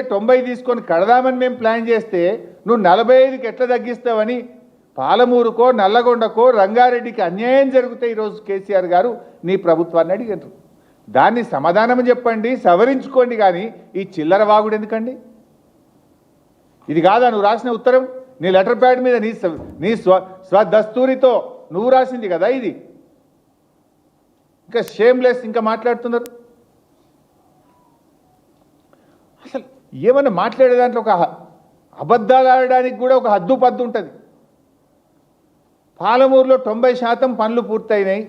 90 తీసుకొని కడదామని మేము ప్లాన్ చేస్తే నువ్వు 45కి ఎట్లా తగ్గిస్తావని పాలమూరుకో నల్లగొండకో రంగారెడ్డికి అన్యాయం జరిగితే ఈరోజు కేసీఆర్ గారు నీ ప్రభుత్వాన్ని అడిగారు. దాన్ని సమాధానం చెప్పండి, సవరించుకోండి. కానీ ఈ చిల్లర వాగుడు ఎందుకండి? ఇది కాదా నువ్వు రాసిన ఉత్తరం? నీ లెటర్ ప్యాడ్ మీద నీ స్వదస్తూరితో నువ్వు రాసింది కదా ఇది. ఇంకా షేమ్లెస్ ఇంకా మాట్లాడుతున్నారు. అసలు ఏమన్నా మాట్లాడే దాంట్లో ఒక అబద్ధాలు ఆడడానికి కూడా ఒక హద్దు పద్దు ఉంటుంది. పాలమూరులో 90% పనులు పూర్తయినాయి,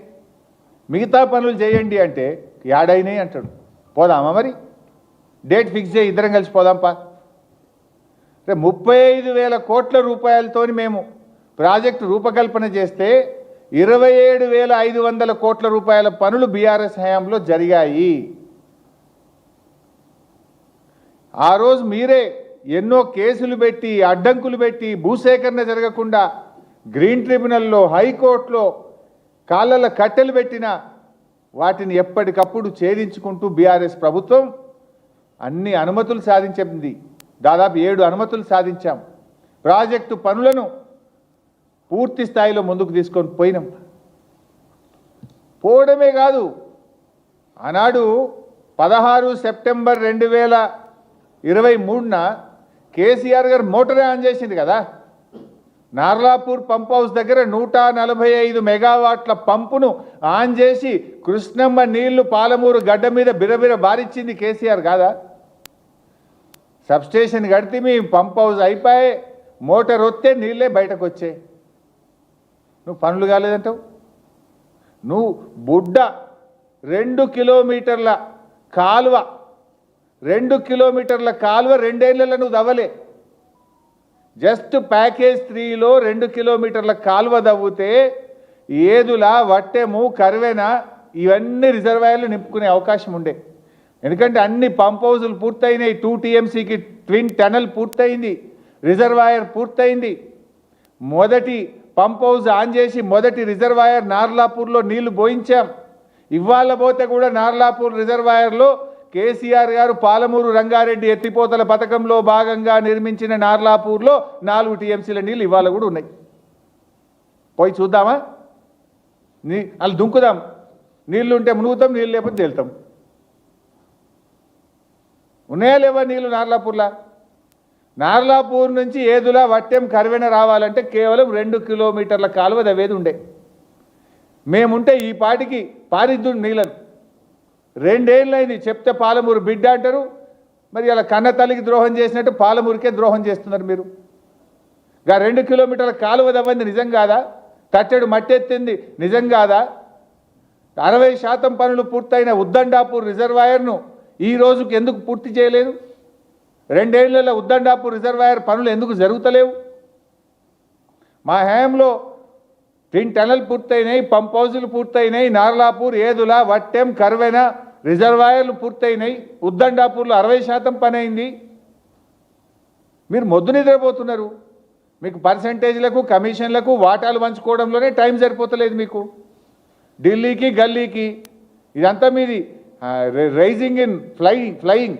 మిగతా పనులు చేయండి అంటే యాడైనాయి అంటాడు. పోదామా మరి? డేట్ ఫిక్స్ చేయి, ఇద్దరం కలిసి పోదాంపా. 35,000 కోట్ల రూపాయలతో మేము ప్రాజెక్టు రూపకల్పన చేస్తే 27,500 కోట్ల రూపాయల పనులు బీఆర్ఎస్ హయాంలో జరిగాయి. ఆ రోజు మీరే ఎన్నో కేసులు పెట్టి అడ్డంకులు పెట్టి భూసేకరణ జరగకుండా గ్రీన్ ట్రిబ్యునల్లో హైకోర్టులో కాళ్ళల కట్టెలు పెట్టిన వాటిని ఎప్పటికప్పుడు ఛేదించుకుంటూ బీఆర్ఎస్ ప్రభుత్వం అన్ని అనుమతులు సాధించింది. దాదాపు 7 అనుమతులు సాధించాం. ప్రాజెక్టు పనులను పూర్తి స్థాయిలో ముందుకు తీసుకొని పోయినాం. పోవడమే కాదు, ఆనాడు 16 సెప్టెంబర్ 2023న కేసీఆర్ గారు మోటారే ఆన్ చేసింది కదా. నార్లాపూర్ పంప్ హౌస్ దగ్గర 145 మెగావాట్ల పంపును ఆన్ చేసి కృష్ణమ్మ నీళ్లు పాలమూరు గడ్డ మీద బిరబిర బారిచ్చింది కేసీఆర్ కాదా? సబ్స్టేషన్ కడితే మీ పంప్ హౌస్ అయిపోయి మోటార్ వస్తే నీళ్ళే బయటకు వచ్చాయి. నువ్వు పనులు కాలేదంటావు. నువ్వు బుడ్డ 2 కిలోమీటర్ల కాలువ 2 కిలోమీటర్ల కాలువ 2 ఏళ్లలో నువ్వు దవ్వలే. జస్ట్ ప్యాకేజ్ 3లో 2 కిలోమీటర్ల కాలువ దవ్వుతే ఏదులా వట్టెము కరివెన ఇవన్నీ రిజర్వాయర్లు నింపుకునే అవకాశం ఉండే. ఎందుకంటే అన్ని పంప్ హౌజులు పూర్తయినాయి. 2 TMCకి ట్విన్ టనల్ పూర్తయింది, రిజర్వాయర్ పూర్తయింది. మొదటి పంప్ హౌజ్ ఆన్ చేసి మొదటి రిజర్వాయర్ నార్లాపూర్లో నీళ్లు పోయించాం. ఇవాళ పోతే కూడా నార్లాపూర్ రిజర్వాయర్లో కేసీఆర్ గారు పాలమూరు రంగారెడ్డి ఎత్తిపోతల పథకంలో భాగంగా నిర్మించిన నార్లాపూర్లో 4 TMCల నీళ్ళు ఇవాళ కూడా ఉన్నాయి. పోయి చూద్దామా? వాళ్ళు దుంకుదాం. నీళ్ళు ఉంటే మునుగుతాం, నీళ్ళు లేకపోతే తేలుతాం. ఉన్నాయా లేవా నీళ్ళు నార్లాపూర్లా? నార్లాపూర్ నుంచి ఏదులా వట్టెం కరివెన రావాలంటే కేవలం 2 కిలోమీటర్ల కాలువ దవేది ఉండే. మేముంటే ఈ పాటికి పారిద్దు నీళ్ళను. 2 ఏళ్ళైంది చెప్తే పాలమూరు బిడ్డ అంటారు. మరి అలా కన్న తల్లికి ద్రోహం చేసినట్టు పాలమూరుకే ద్రోహం చేస్తున్నారు మీరు. 2 కిలోమీటర్ల కాలువ దవ్వంది నిజం కాదా? తట్టెడు మట్టెత్తింది నిజం కాదా? 60% పనులు పూర్తయిన ఉద్దండాపూర్ రిజర్వాయర్ను ఈ రోజుకి ఎందుకు పూర్తి చేయలేదు? 2 ఏళ్లలో ఉద్దండాపూర్ రిజర్వాయర్ పనులు ఎందుకు జరుగుతలేవు? మా హయాంలో ట్విన్ టనల్ పూర్తయినాయి, పంప్ హౌజులు పూర్తయినాయి, నార్లాపూర్ ఏదులా వట్టెం కర్వెన రిజర్వాయర్లు పూర్తయినాయి, ఉద్దండాపూర్లో 60% పని అయింది. మీరు మొద్దు నిద్రపోతున్నారు. మీకు పర్సంటేజ్లకు కమిషన్లకు వాటాలు పంచుకోవడంలోనే టైం సరిపోతలేదు మీకు. ఢిల్లీకి గల్లీకి ఇదంతా మీది రైజింగ్ ఇన్ ఫ్లయింగ్